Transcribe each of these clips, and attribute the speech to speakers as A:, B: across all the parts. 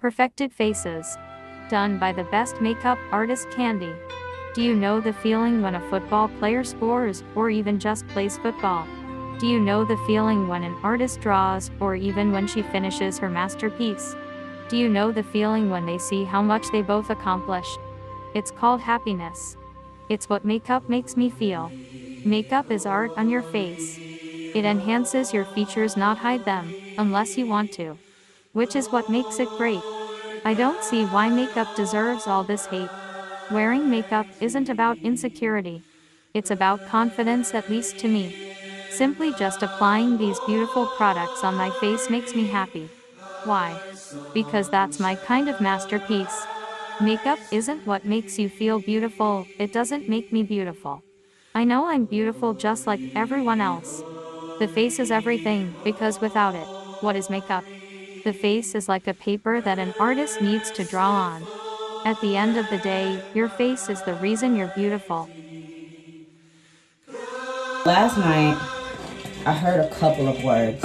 A: Perfected faces. Done by the best makeup artist Candy. Do you know the feeling when a football player scores, or even just plays football? Do you know the feeling when an artist draws, or even when she finishes her masterpiece? Do you know the feeling when they see how much they both accomplished? It's called happiness. It's what makeup makes me feel. Makeup is art on your face. It enhances your features, not hide them, unless you want to. Which is what makes it great. I don't see why makeup deserves all this hate. Wearing makeup isn't about insecurity. It's about confidence, at least to me. Simply just applying these beautiful products on my face makes me happy. Why? Because that's my kind of masterpiece. Makeup isn't what makes you feel beautiful, it doesn't make me beautiful. I know I'm beautiful just like everyone else. The face is everything, because without it, what is makeup? The face is like a paper that an artist needs to draw on. At the end of the day, your face is the reason you're beautiful.
B: Last night, I heard a couple of words,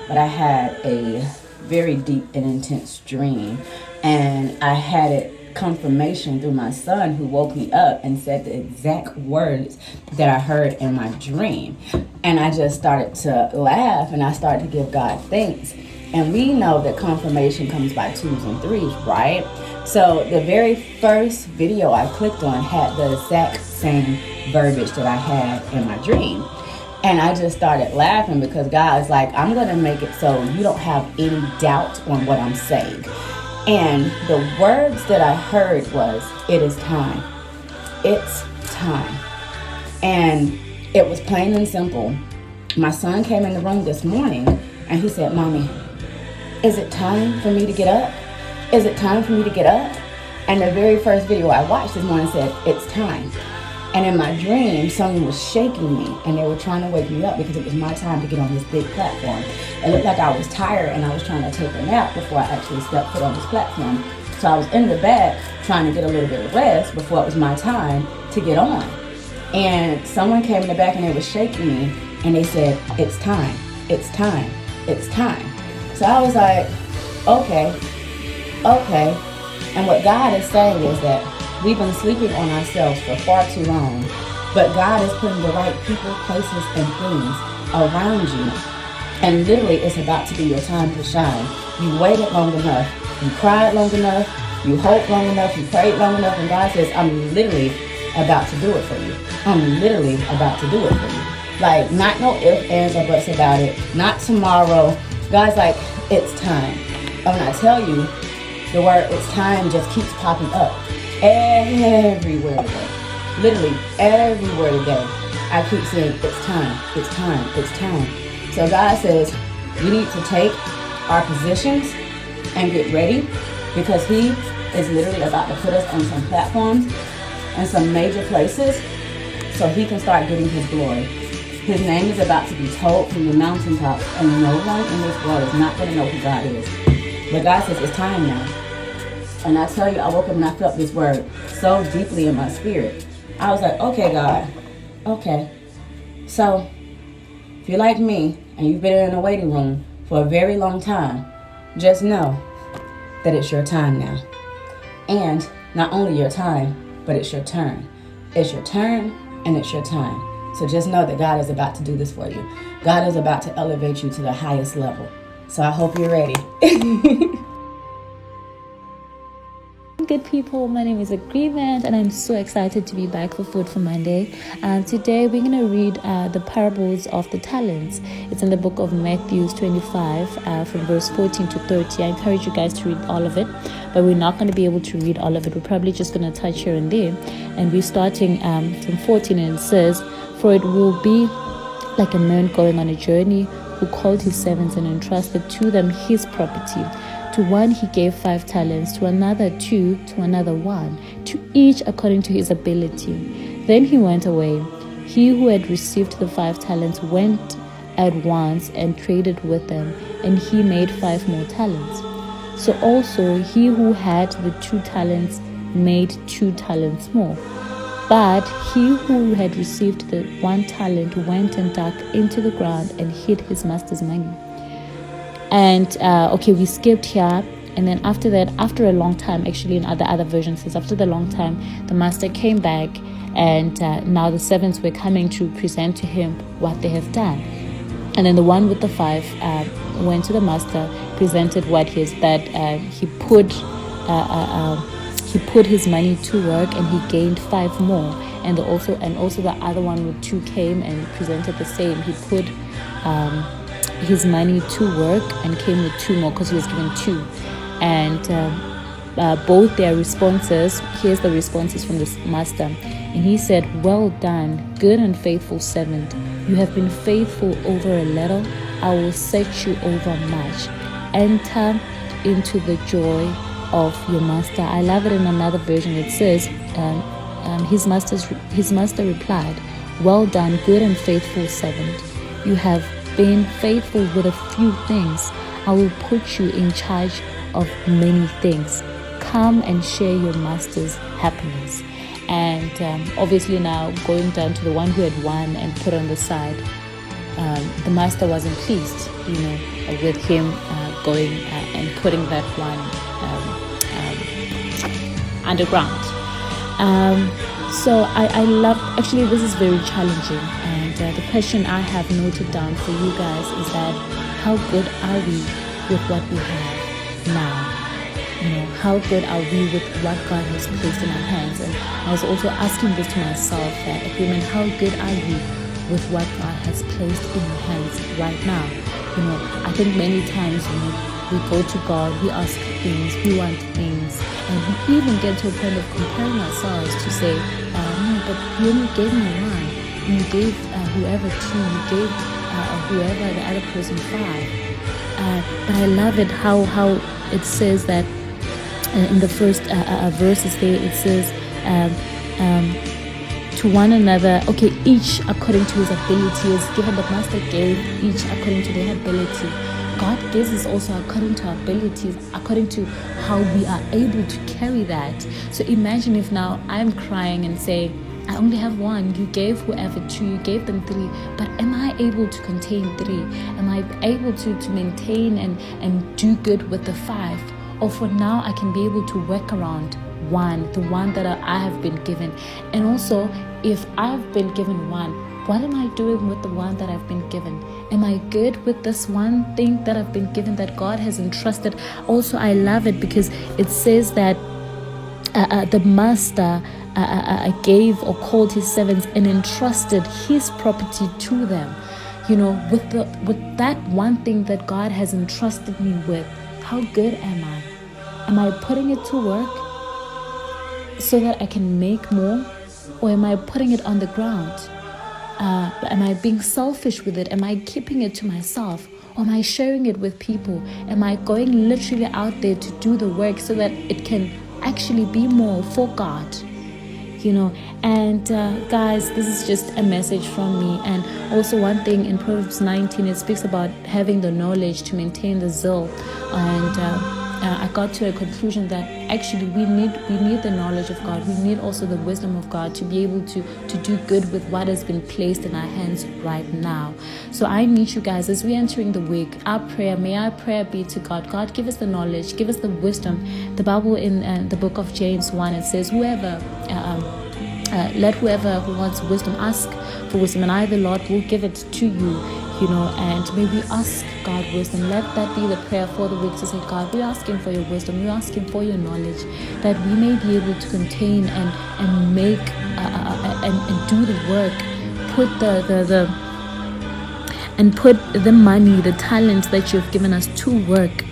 B: but I had a very deep and intense dream, and I had it confirmation through my son, who woke me up and said the exact words that I heard in my dream. And I just started to laugh, and I started to give God thanks. And we know that confirmation comes by twos and threes, right? So the very first video I clicked on had the exact same verbiage that I had in my dream. And I just started laughing because God's like, I'm going to make it so you don't have any doubt on what I'm saying. And the words that I heard was, it is time. It's time. And it was plain and simple. My son came in the room this morning and he said, Mommy, is it time for me to get up? Is it time for me to get up? And the very first video I watched this morning said, it's time. And in my dream, someone was shaking me and they were trying to wake me up because it was my time to get on this big platform. It looked like I was tired and I was trying to take a nap before I actually stepped foot on this platform. So I was in the back trying to get a little bit of rest before it was my time to get on. And someone came in the back and they were shaking me and they said, it's time, it's time, it's time. So I was like, okay. And what God is saying is that we've been sleeping on ourselves for far too long, but God is putting the right people, places, and things around you. And literally, it's about to be your time to shine. You waited long enough. You cried long enough. You hoped long enough. You prayed long enough. And God says, I'm literally about to do it for you. I'm literally about to do it for you. Like, not no ifs, ands, or buts about it. Not tomorrow. God's like, it's time. And when I tell you, the word it's time just keeps popping up everywhere today. Literally everywhere today. I keep saying, it's time, it's time, it's time. So God says, we need to take our positions and get ready because He is literally about to put us on some platforms and some major places so He can start getting His glory. His name is about to be told from the mountaintops, and no one in this world is not going to know who God is. But God says, it's time now. And I tell you, I woke up and I felt this word so deeply in my spirit. I was like, okay, God, okay. So, if you're like me and you've been in a waiting room for a very long time, just know that it's your time now. And not only your time, but it's your turn. It's your turn and it's your time. So just know that God is about to do this for you. God is about to elevate you to the highest level. So I hope you're ready.
C: Good people, my name is Agreement and I'm so excited to be back for Food for Monday. And today we're going to read the parables of the talents. It's in the book of Matthew 25 from verse 14 to 30. I encourage you guys to read all of it, but we're not going to be able to read all of it. We're probably just going to touch here and there. And we're starting from 14, and it says, for it will be like a man going on a journey who called his servants and entrusted to them his property. To one he gave 5 talents, to another 2, to another 1, to each according to his ability. Then he went away. He who had received the 5 talents went at once and traded with them, and he made 5 more talents. So also he who had the 2 talents made 2 talents more. But he who had received the 1 talent went and dug into the ground and hid his master's money. And okay, we skipped here And then after that, after a long time, actually in other versions, says after the long time, the master came back, and now the servants were coming to present to him what they have done. And then the one with the 5 went to the master, presented what he has, that he put his money to work, and he gained 5 more. And also the other one with 2 came and presented the same. He put his money to work and came with 2 more because he was given 2. And both their responses, here's the responses from the master. And he said, "Well done, good and faithful servant. You have been faithful over a little. I will set you over much. Enter into the joy of your master." I love it in another version. It says, his master replied, "Well done, good and faithful servant. You have been faithful with a few things. I will put you in charge of many things. Come and share your master's happiness." And obviously now going down to the one who had won and put on the side, the master wasn't pleased, with him going and putting that one underground. So I love, actually this is very challenging, and the question I have noted down for you guys is that how good are we with what we have now? How good are we with what God has placed in our hands? And I was also asking this to myself, women, how good are you with what God has placed in your hands right now? I think many times we go to God, we ask things, we want things, and we even get to a point of comparing ourselves to say, no, but you only gave me 1, and you gave whoever 2, you gave whoever the other person 5. But I love it how it says that in the first verses there, it says to one another, okay, each according to his ability is given. The master gave each according to their ability. God gives us also according to our abilities, according to how we are able to carry that. So imagine if now I'm crying and saying, I only have 1, you gave whoever 2, you gave them 3, but am I able to contain 3? Am I able to maintain and do good with the 5? Or for now I can be able to work around 1, the one that I have been given. And also, if I've been given 1, what am I doing with the one that I've been given? Am I good with this one thing that I've been given, that God has entrusted? Also, I love it because it says that the master gave or called his servants and entrusted his property to them. With that one thing that God has entrusted me with, how good am I? Am I putting it to work so that I can make more? Or am I putting it on the ground? Am I being selfish with it? Am I keeping it to myself? Or am I sharing it with people? Am I going literally out there to do the work so that it can actually be more for God? And guys, this is just a message from me. And also one thing in Proverbs 19, it speaks about having the knowledge to maintain the zeal. And I got to a conclusion that actually we need the knowledge of God. We need also the wisdom of God to be able to do good with what has been placed in our hands right now. So I need you guys, as we're entering the week, may our prayer be to God. God, give us the knowledge, give us the wisdom. The Bible in the book of James 1, it says, let whoever who wants wisdom ask for wisdom, and I, the Lord, will give it to you. And may we ask God wisdom. Let that be the prayer for the week, to say, God, we're asking for your wisdom, we're asking for your knowledge, that we may be able to contain and make and do the work, put put the money, the talents that you've given us to work,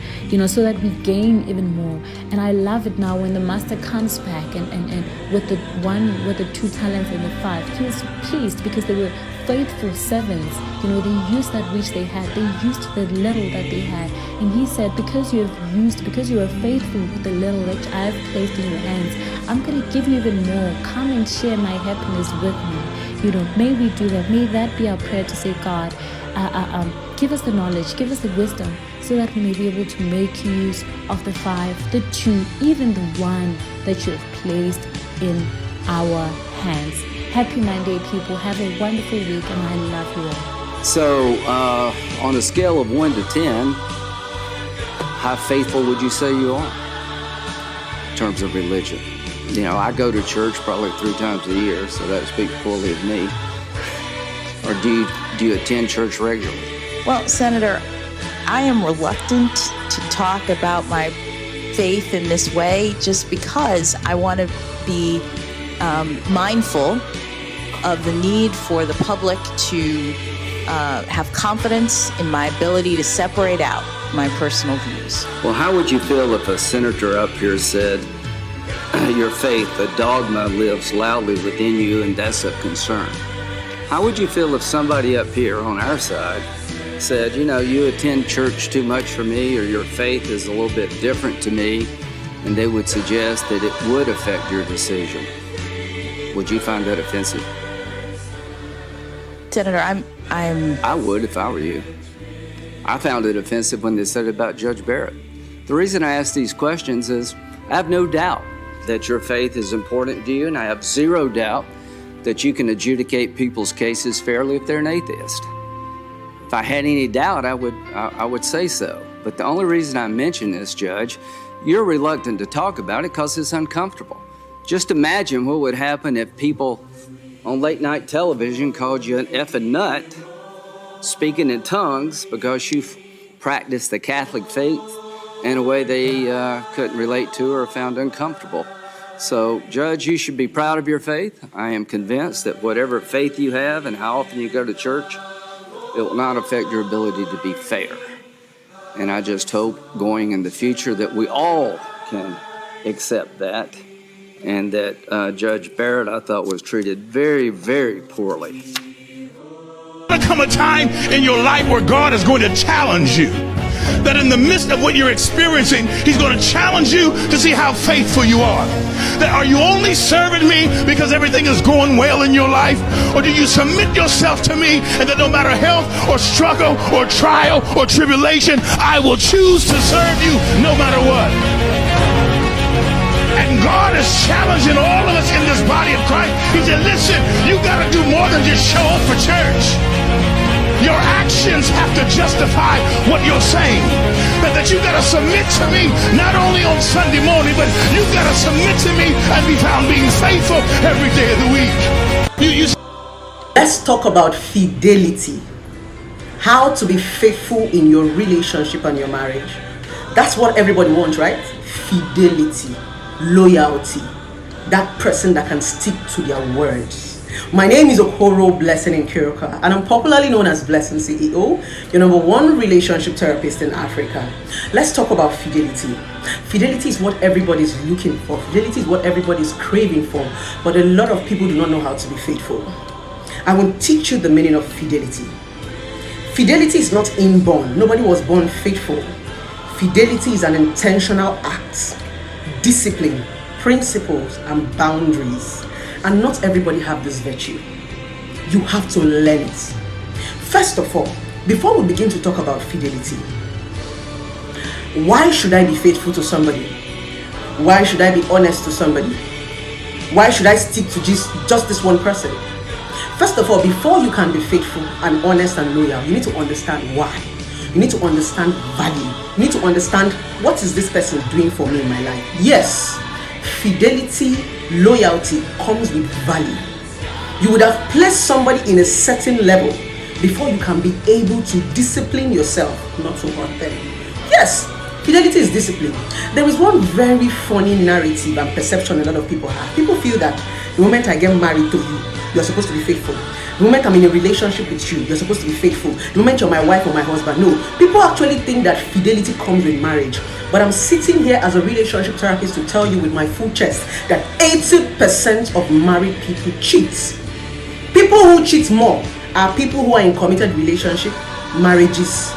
C: so that we gain even more. And I love it now when the master comes back and with the 1 with the 2 talents and the 5, he was pleased because they were faithful servants. They used that which they had. They used the little that they had. And he said, because you are faithful with the little that I have placed in your hands, I'm going to give you even more. Come and share my happiness with me. May we do that. May that be our prayer, to say, God, give us the knowledge, give us the wisdom, so that we may be able to make use of the 5, the 2, even the 1 that you have placed in our hands. Happy Monday, people. Have a wonderful week, and I love you all.
D: So, on a scale of 1 to 10, how faithful would you say you are in terms of religion? You know, I go to church probably 3 times a year, so that speaks poorly of me. Or do you attend church regularly?
E: Well, Senator, I am reluctant to talk about my faith in this way just because I want to be mindful of the need for the public to have confidence in my ability to separate out my personal views.
D: Well, how would you feel if a senator up here said, your faith, the dogma, lives loudly within you, and that's of concern? How would you feel if somebody up here on our side said, you know, you attend church too much for me, or your faith is a little bit different to me, and they would suggest that it would affect your decision? Would you find that offensive?
E: Senator,
D: I would if I were you. I found it offensive when they said it about Judge Barrett. The reason I ask these questions is I have no doubt that your faith is important to you, and I have zero doubt that you can adjudicate people's cases fairly if they're an atheist. If I had any doubt, I would say so. But the only reason I mention this, Judge, you're reluctant to talk about it because it's uncomfortable. Just imagine what would happen if people on late night television called you an effing nut, speaking in tongues because you practiced the Catholic faith in a way they couldn't relate to or found uncomfortable. So, Judge, you should be proud of your faith. I am convinced that whatever faith you have and how often you go to church, it will not affect your ability to be fair. And I just hope going in the future that we all can accept that, and that Judge Barrett, I thought, was treated very, very poorly.
F: There's going to come a time in your life where God is going to challenge you. That in the midst of what you're experiencing, he's going to challenge you to see how faithful you are. That are you only serving me because everything is going well in your life? Or do you submit yourself to me, and that no matter health or struggle or trial or tribulation, I will choose to serve you no matter what? And God is challenging all of us in this body of Christ. He said, listen, you got to do more than just show up for church. Your actions have to justify what you're saying. That you got to submit to me, not only on Sunday morning, but you got to submit to me and be found being faithful every day of the week.
G: Let's talk about fidelity. How to be faithful in your relationship and your marriage. That's what everybody wants, right? Fidelity, loyalty. That person that can stick to their words. My name is Okoro Blessing Nkiruka, and I'm popularly known as Blessing CEO, your #1 relationship therapist in Africa. Let's talk about fidelity. Fidelity is what everybody's looking for. Fidelity is what everybody's craving for, but a lot of people do not know how to be faithful. I will teach you the meaning of fidelity. Fidelity is not inborn. Nobody was born faithful. Fidelity is an intentional act, discipline, principles, and boundaries. And not everybody have this virtue. You have to learn it. First of all, before we begin to talk about fidelity, why should I be faithful to somebody? Why should I be honest to somebody? Why should I stick to just this one person? First of all, before you can be faithful and honest and loyal, you need to understand why. You need to understand value. You need to understand, what is this person doing for me in my life? Yes, fidelity, loyalty comes with value. You would have placed somebody in a certain level before you can be able to discipline yourself not to hurt them. Yes, fidelity is discipline. There is one very funny narrative and perception a lot of people have. People feel that the moment I get married to you, you're supposed to be faithful. The moment I'm in a relationship with you, you're supposed to be faithful. The moment you're my wife or my husband. No, people actually think that fidelity comes with marriage. But I'm sitting here as a relationship therapist to tell you with my full chest that 80% of married people cheat. People who cheat more are people who are in committed relationship, marriages.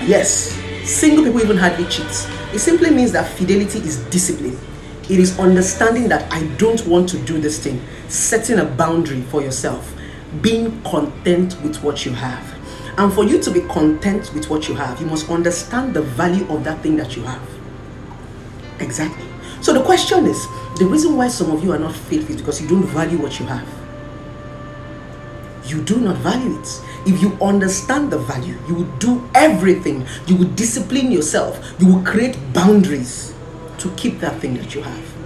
G: Yes, single people even hardly cheat. It simply means that fidelity is discipline. It is understanding that I don't want to do this thing, setting a boundary for yourself, being content with what you have. And for you to be content with what you have, you must understand the value of that thing that you have. Exactly. So the question is, the reason why some of you are not faithful is because you don't value what you have. you do not value it. If you understand the value, you will do everything. You will discipline yourself. You will create boundaries to keep that thing that you have.